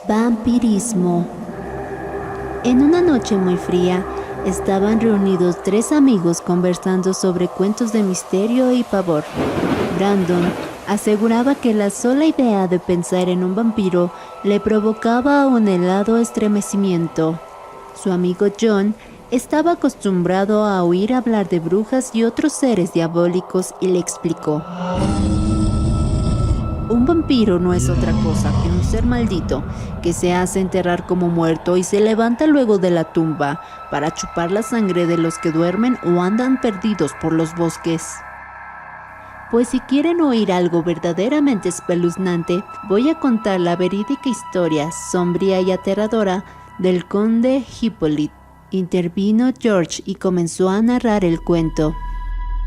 Vampirismo. En una noche muy fría, estaban reunidos 3 amigos conversando sobre cuentos de misterio y pavor. Brandon aseguraba que la sola idea de pensar en un vampiro le provocaba un helado estremecimiento. Su amigo John estaba acostumbrado a oír hablar de brujas y otros seres diabólicos y le explicó: un vampiro no es otra cosa que un ser maldito que se hace enterrar como muerto y se levanta luego de la tumba para chupar la sangre de los que duermen o andan perdidos por los bosques. Pues si quieren oír algo verdaderamente espeluznante, voy a contar la verídica historia sombría y aterradora del conde Hippolyte. Intervino George y comenzó a narrar el cuento.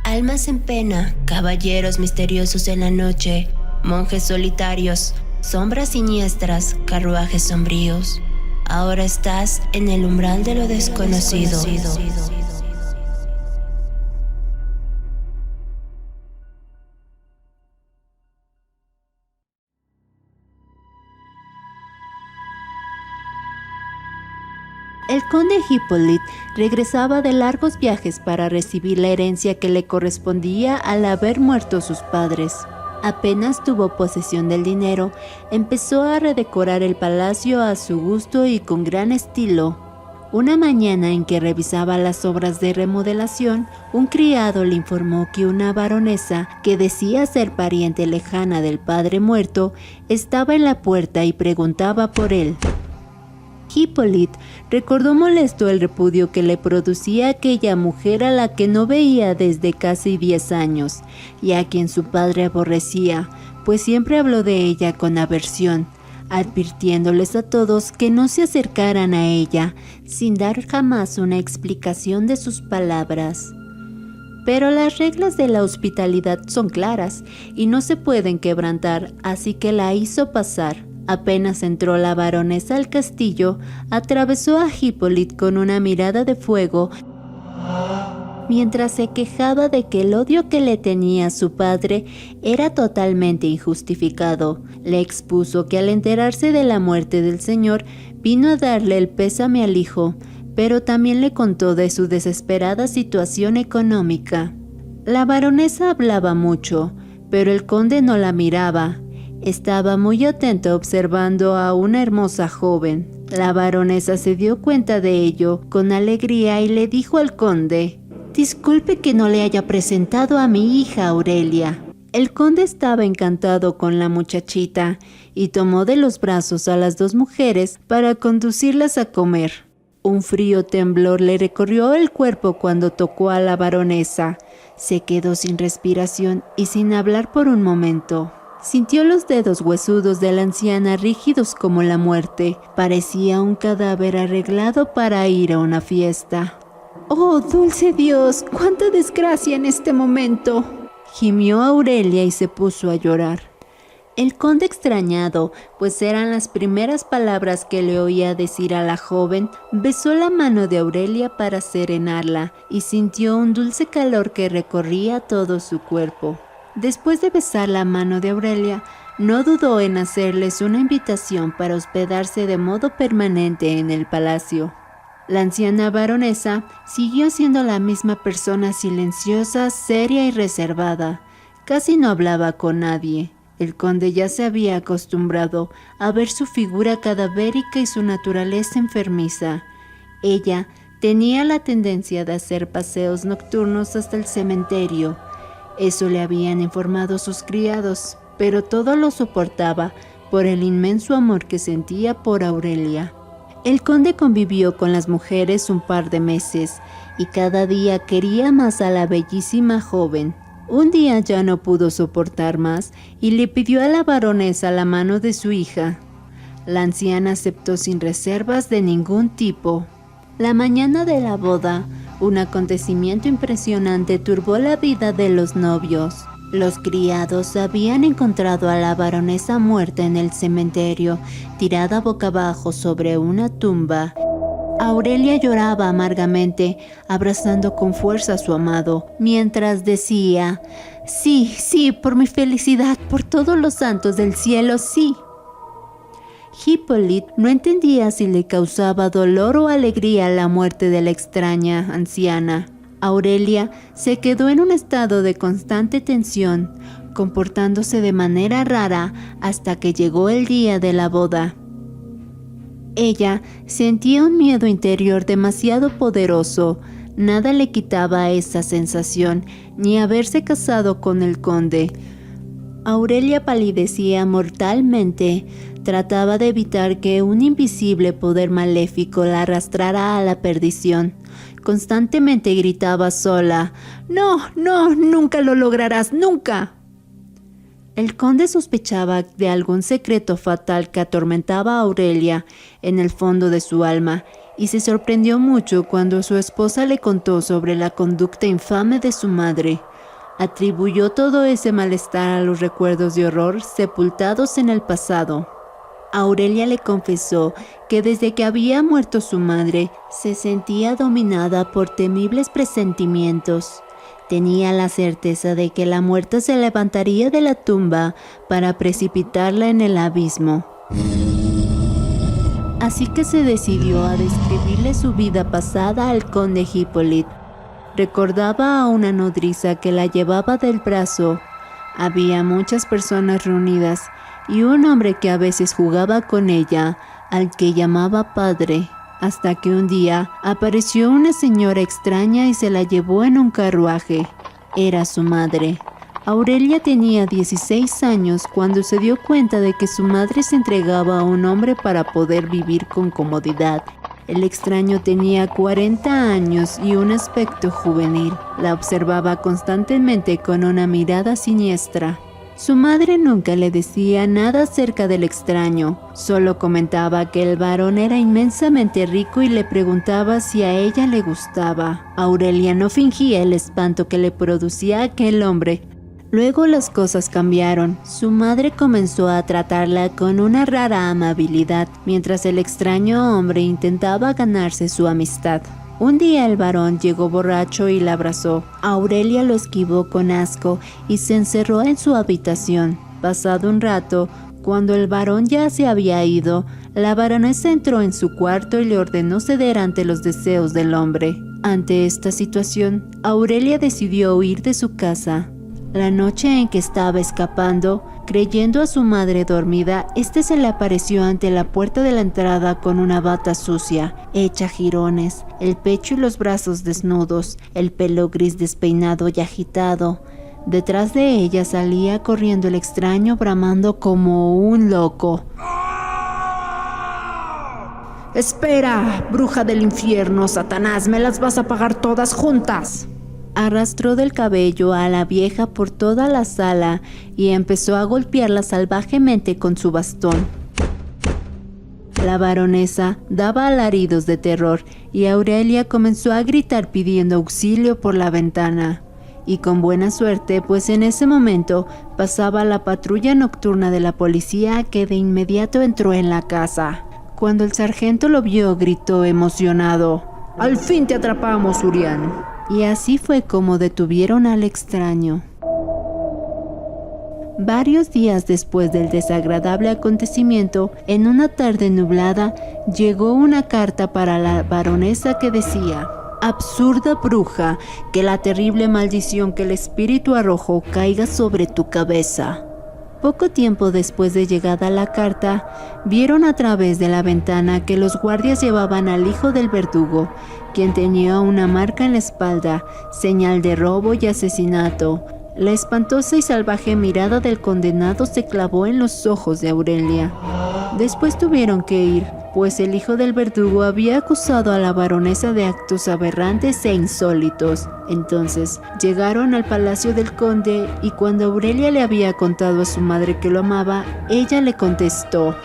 Almas en pena, caballeros misteriosos en la noche, monjes solitarios, sombras siniestras, carruajes sombríos. Ahora estás en el umbral de lo desconocido. El conde Hippolyte regresaba de largos viajes para recibir la herencia que le correspondía al haber muerto sus padres. Apenas tuvo posesión del dinero, empezó a redecorar el palacio a su gusto y con gran estilo. Una mañana en que revisaba las obras de remodelación, un criado le informó que una baronesa, que decía ser pariente lejana del padre muerto, estaba en la puerta y preguntaba por él. Hippolyte recordó molesto el repudio que le producía aquella mujer a la que no veía desde casi 10 años, y a quien su padre aborrecía, pues siempre habló de ella con aversión, advirtiéndoles a todos que no se acercaran a ella, sin dar jamás una explicación de sus palabras. Pero las reglas de la hospitalidad son claras y no se pueden quebrantar, así que la hizo pasar. Apenas entró la baronesa al castillo, atravesó a Hippolyte con una mirada de fuego, mientras se quejaba de que el odio que le tenía a su padre era totalmente injustificado. Le expuso que al enterarse de la muerte del señor, vino a darle el pésame al hijo, pero también le contó de su desesperada situación económica. La baronesa hablaba mucho, pero el conde no la miraba. Estaba muy atento observando a una hermosa joven. La baronesa se dio cuenta de ello con alegría y le dijo al conde: «Disculpe que no le haya presentado a mi hija Aurelia». El conde estaba encantado con la muchachita y tomó de los brazos a las 2 mujeres para conducirlas a comer. Un frío temblor le recorrió el cuerpo cuando tocó a la baronesa. Se quedó sin respiración y sin hablar por un momento. Sintió los dedos huesudos de la anciana rígidos como la muerte. Parecía un cadáver arreglado para ir a una fiesta. «¡Oh, dulce Dios! ¡Cuánta desgracia en este momento!», gimió Aurelia y se puso a llorar. El conde, extrañado, pues eran las primeras palabras que le oía decir a la joven, besó la mano de Aurelia para serenarla y sintió un dulce calor que recorría todo su cuerpo. Después de besar la mano de Aurelia, no dudó en hacerles una invitación para hospedarse de modo permanente en el palacio. La anciana baronesa siguió siendo la misma persona silenciosa, seria y reservada. Casi no hablaba con nadie. El conde ya se había acostumbrado a ver su figura cadavérica y su naturaleza enfermiza. Ella tenía la tendencia de hacer paseos nocturnos hasta el cementerio. Eso le habían informado sus criados, pero todo lo soportaba por el inmenso amor que sentía por Aurelia. El conde convivió con las mujeres un par de meses y cada día quería más a la bellísima joven. Un día ya no pudo soportar más y le pidió a la baronesa la mano de su hija. La anciana aceptó sin reservas de ningún tipo. La mañana de la boda, un acontecimiento impresionante turbó la vida de los novios. Los criados habían encontrado a la baronesa muerta en el cementerio, tirada boca abajo sobre una tumba. Aurelia lloraba amargamente, abrazando con fuerza a su amado, mientras decía: «Sí, sí, por mi felicidad, por todos los santos del cielo, sí». Hippolyte no entendía si le causaba dolor o alegría la muerte de la extraña anciana. Aurelia se quedó en un estado de constante tensión, comportándose de manera rara hasta que llegó el día de la boda. Ella sentía un miedo interior demasiado poderoso. Nada le quitaba esa sensación, ni haberse casado con el conde. Aurelia palidecía mortalmente. Trataba de evitar que un invisible poder maléfico la arrastrara a la perdición. Constantemente gritaba sola: «¡No, no, nunca lo lograrás, nunca!». El conde sospechaba de algún secreto fatal que atormentaba a Aurelia en el fondo de su alma, y se sorprendió mucho cuando su esposa le contó sobre la conducta infame de su madre. Atribuyó todo ese malestar a los recuerdos de horror sepultados en el pasado. Aurelia le confesó que desde que había muerto su madre, se sentía dominada por temibles presentimientos. Tenía la certeza de que la muerta se levantaría de la tumba para precipitarla en el abismo. Así que se decidió a describirle su vida pasada al conde Hippolyte. Recordaba a una nodriza que la llevaba del brazo. Había muchas personas reunidas y un hombre que a veces jugaba con ella, al que llamaba padre, hasta que un día apareció una señora extraña y se la llevó en un carruaje. Era su madre. Aurelia tenía 16 años cuando se dio cuenta de que su madre se entregaba a un hombre para poder vivir con comodidad. El extraño tenía 40 años y un aspecto juvenil. La observaba constantemente con una mirada siniestra. Su madre nunca le decía nada acerca del extraño, solo comentaba que el varón era inmensamente rico y le preguntaba si a ella le gustaba. Aurelia no fingía el espanto que le producía aquel hombre. Luego las cosas cambiaron. Su madre comenzó a tratarla con una rara amabilidad, mientras el extraño hombre intentaba ganarse su amistad. Un día el varón llegó borracho y la abrazó. Aurelia lo esquivó con asco y se encerró en su habitación. Pasado un rato, cuando el varón ya se había ido, la baronesa entró en su cuarto y le ordenó ceder ante los deseos del hombre. Ante esta situación, Aurelia decidió huir de su casa. La noche en que estaba escapando, creyendo a su madre dormida, se le apareció ante la puerta de la entrada con una bata sucia, hecha jirones, el pecho y los brazos desnudos, el pelo gris despeinado y agitado. Detrás de ella salía corriendo el extraño, bramando como un loco. «¡Espera, bruja del infierno, Satanás! ¡Me las vas a pagar todas juntas!». Arrastró del cabello a la vieja por toda la sala y empezó a golpearla salvajemente con su bastón. La baronesa daba alaridos de terror y Aurelia comenzó a gritar pidiendo auxilio por la ventana. Y con buena suerte, pues en ese momento pasaba la patrulla nocturna de la policía, que de inmediato entró en la casa. Cuando el sargento lo vio, gritó emocionado: «¡Al fin te atrapamos, Urián!». Y así fue como detuvieron al extraño. Varios días después del desagradable acontecimiento, en una tarde nublada, llegó una carta para la baronesa que decía: «Absurda bruja, que la terrible maldición que el espíritu arrojó caiga sobre tu cabeza». Poco tiempo después de llegada la carta, vieron a través de la ventana que los guardias llevaban al hijo del verdugo, quien tenía una marca en la espalda, señal de robo y asesinato. La espantosa y salvaje mirada del condenado se clavó en los ojos de Aurelia. Después tuvieron que ir, pues el hijo del verdugo había acusado a la baronesa de actos aberrantes e insólitos. Entonces llegaron al palacio del conde y cuando Aurelia le había contado a su madre que lo amaba, ella le contestó: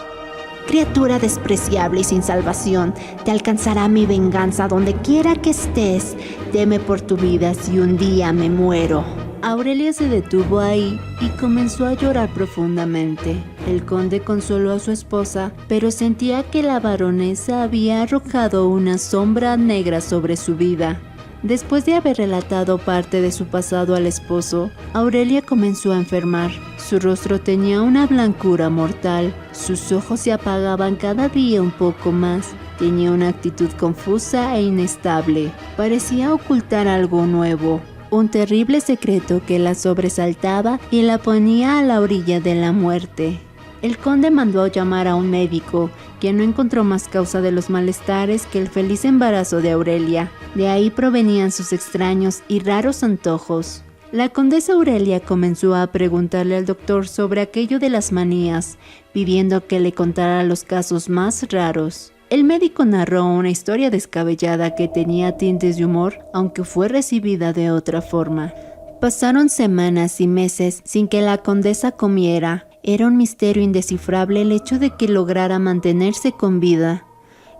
«Criatura despreciable y sin salvación, te alcanzará mi venganza donde quiera que estés. Teme por tu vida si un día me muero». Aurelia se detuvo ahí y comenzó a llorar profundamente. El conde consoló a su esposa, pero sentía que la baronesa había arrojado una sombra negra sobre su vida. Después de haber relatado parte de su pasado al esposo, Aurelia comenzó a enfermar. Su rostro tenía una blancura mortal, sus ojos se apagaban cada día un poco más, tenía una actitud confusa e inestable, parecía ocultar algo nuevo, un terrible secreto que la sobresaltaba y la ponía a la orilla de la muerte. El conde mandó a llamar a un médico, quien no encontró más causa de los malestares que el feliz embarazo de Aurelia. De ahí provenían sus extraños y raros antojos. La condesa Aurelia comenzó a preguntarle al doctor sobre aquello de las manías, pidiendo que le contara los casos más raros. El médico narró una historia descabellada que tenía tintes de humor, aunque fue recibida de otra forma. Pasaron semanas y meses sin que la condesa comiera. Era un misterio indescifrable el hecho de que lograra mantenerse con vida.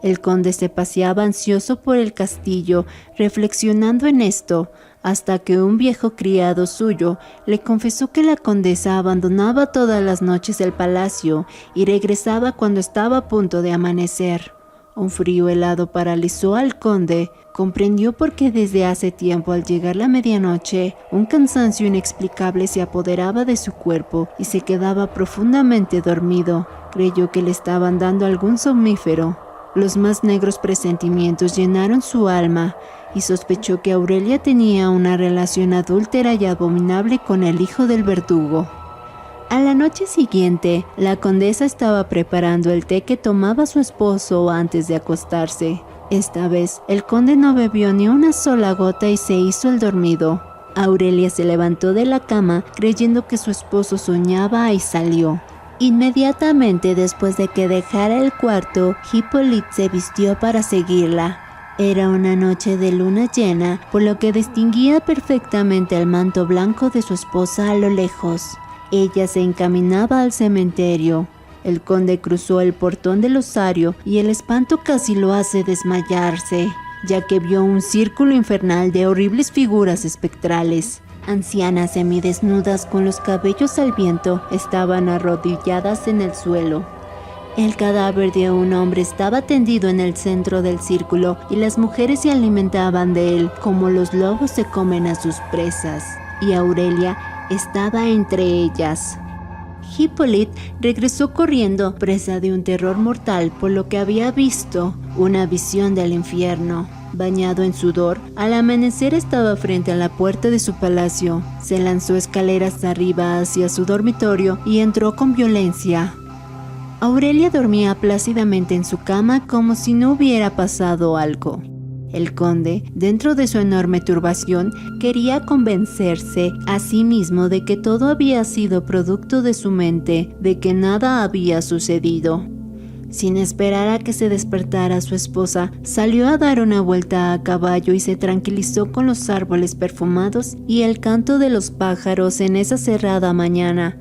El conde se paseaba ansioso por el castillo, reflexionando en esto, hasta que un viejo criado suyo le confesó que la condesa abandonaba todas las noches el palacio y regresaba cuando estaba a punto de amanecer. Un frío helado paralizó al conde. Comprendió por qué desde hace tiempo, al llegar la medianoche, un cansancio inexplicable se apoderaba de su cuerpo y se quedaba profundamente dormido. Creyó que le estaban dando algún somnífero. Los más negros presentimientos llenaron su alma y sospechó que Aurelia tenía una relación adúltera y abominable con el hijo del verdugo. A la noche siguiente, la condesa estaba preparando el té que tomaba su esposo antes de acostarse. Esta vez, el conde no bebió ni una sola gota y se hizo el dormido. Aurelia se levantó de la cama creyendo que su esposo soñaba y salió. Inmediatamente después de que dejara el cuarto, Hippolyte se vistió para seguirla. Era una noche de luna llena, por lo que distinguía perfectamente el manto blanco de su esposa a lo lejos. Ella se encaminaba al cementerio. El conde cruzó el portón del osario y el espanto casi lo hace desmayarse, ya que vio un círculo infernal de horribles figuras espectrales. Ancianas semidesnudas con los cabellos al viento estaban arrodilladas en el suelo. El cadáver de un hombre estaba tendido en el centro del círculo y las mujeres se alimentaban de él como los lobos se comen a sus presas, y Aurelia estaba entre ellas. Hippolyte regresó corriendo, presa de un terror mortal por lo que había visto, una visión del infierno. Bañado en sudor, al amanecer estaba frente a la puerta de su palacio. Se lanzó escaleras arriba hacia su dormitorio y entró con violencia. Aurelia dormía plácidamente en su cama como si no hubiera pasado algo. El conde, dentro de su enorme turbación, quería convencerse a sí mismo de que todo había sido producto de su mente, de que nada había sucedido. Sin esperar a que se despertara su esposa, salió a dar una vuelta a caballo y se tranquilizó con los árboles perfumados y el canto de los pájaros en esa cerrada mañana.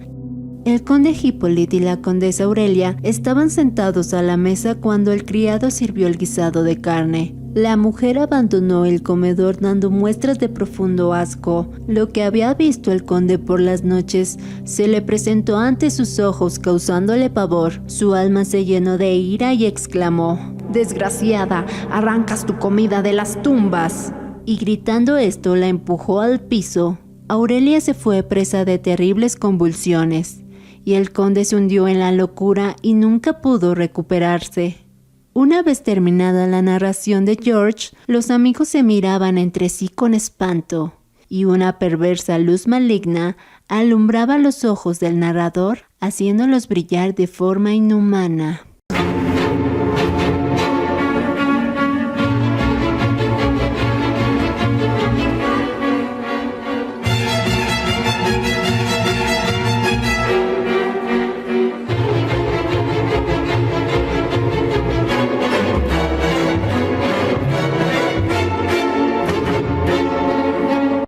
El conde Hippolyte y la condesa Aurelia estaban sentados a la mesa cuando el criado sirvió el guisado de carne. La mujer abandonó el comedor dando muestras de profundo asco. Lo que había visto el conde por las noches se le presentó ante sus ojos causándole pavor. Su alma se llenó de ira y exclamó: «¡Desgraciada, arrancas tu comida de las tumbas!». Y gritando esto la empujó al piso. Aurelia se fue presa de terribles convulsiones y el conde se hundió en la locura y nunca pudo recuperarse. Una vez terminada la narración de George, los amigos se miraban entre sí con espanto, y una perversa luz maligna alumbraba los ojos del narrador, haciéndolos brillar de forma inhumana.